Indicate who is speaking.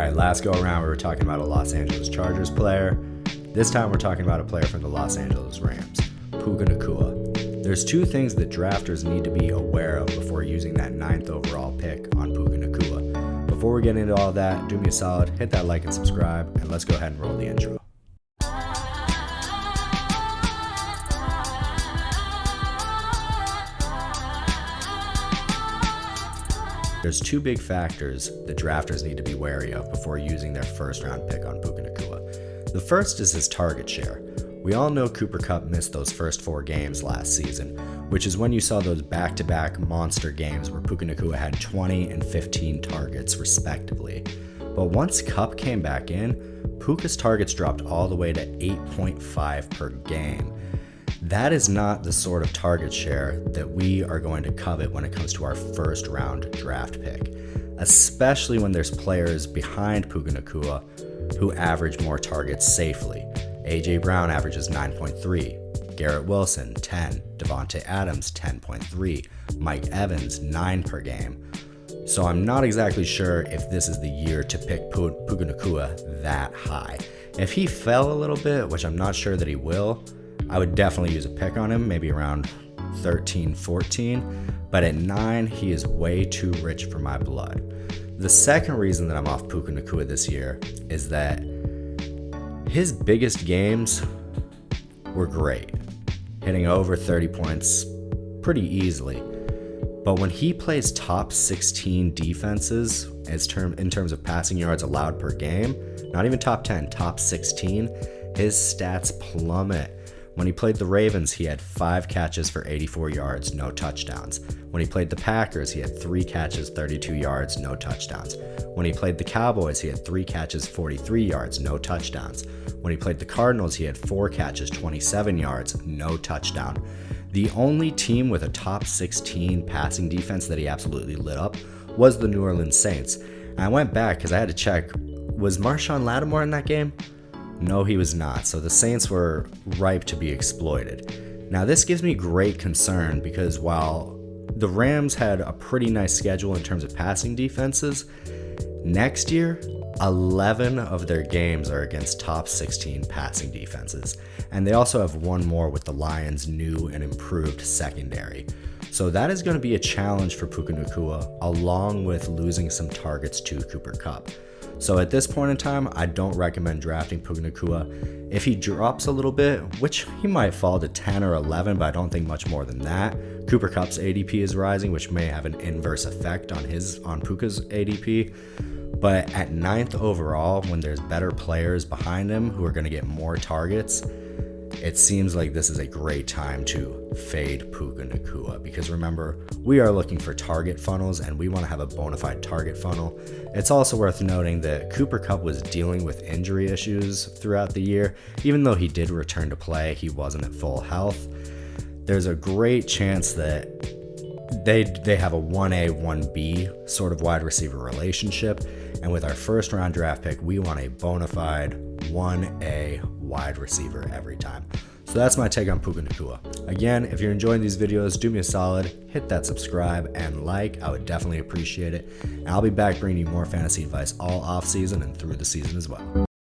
Speaker 1: All right, last go around we were talking about a Los Angeles Chargers player. This time we're talking about a player from the Los Angeles Rams, Puka Nacua. There's two things that drafters need to be aware of before using that 9th overall pick on Puka Nacua. Before we get into all that, do me a solid, hit that like and subscribe, and let's go ahead and roll the intro. There's two big factors that drafters need to be wary of before using their first round pick on Puka Nacua. The first is his target share. We all know Cooper Kupp missed those first 4 games last season, which is when you saw those back-to-back monster games where Puka Nacua had 20 and 15 targets respectively. But once Kupp came back in, Puka's targets dropped all the way to 8.5 per game. That is not the sort of target share that we are going to covet when it comes to our first round draft pick, especially when there's players behind Puka Nacua who average more targets safely. A.J. Brown averages 9.3, Garrett Wilson 10, Devontae Adams 10.3, Mike Evans 9 per game. So I'm not exactly sure if this is the year to pick Puka Nacua that high. If he fell a little bit, which I'm not sure that he will, I would definitely use a pick on him, maybe around 13, 14, but at 9, he is way too rich for my blood. The second reason that I'm off Puka Nacua this year is that his biggest games were great, hitting over 30 points pretty easily. But when he plays top 16 defenses in terms of passing yards allowed per game, not even top 10, top 16, his stats plummet. When he played the Ravens, he had 5 catches for 84 yards, no touchdowns. When he played the Packers, he had 3 catches, 32 yards, no touchdowns. When he played the Cowboys, he had 3 catches, 43 yards, no touchdowns. When he played the Cardinals, he had 4 catches, 27 yards, no touchdown. The only team with a top 16 passing defense that he absolutely lit up was the New Orleans Saints. And I went back because I had to check, was Marshawn Lattimore in that game? No, he was not, so the Saints were ripe to be exploited. Now, this gives me great concern because while the Rams had a pretty nice schedule in terms of passing defenses, next year, 11 of their games are against top 16 passing defenses, and they also have one more with the Lions' new and improved secondary. So that is going to be a challenge for Puka Nacua, along with losing some targets to Cooper Kupp. So at this point in time, I don't recommend drafting Puka Nacua. If he drops a little bit, which he might fall to 10 or 11, but I don't think much more than that, Cooper Kupp's ADP is rising, which may have an inverse effect on Puka's ADP. But at 9th overall, when there's better players behind him who are going to get more targets, it seems like this is a great time to fade Puka Nacua, because remember, we are looking for target funnels and we want to have a bona fide target funnel. It's also worth noting that Cooper Kupp was dealing with injury issues throughout the year. Even though he did return to play, he wasn't at full health. There's a great chance that they have a 1A, 1B sort of wide receiver relationship. And with our first round draft pick, we want a bona fide 1A wide receiver every time. So that's my take on Puka Nacua. Again, if you're enjoying these videos, do me a solid, hit that subscribe and like. I would definitely appreciate it. And I'll be back bringing you more fantasy advice all off season and through the season as well.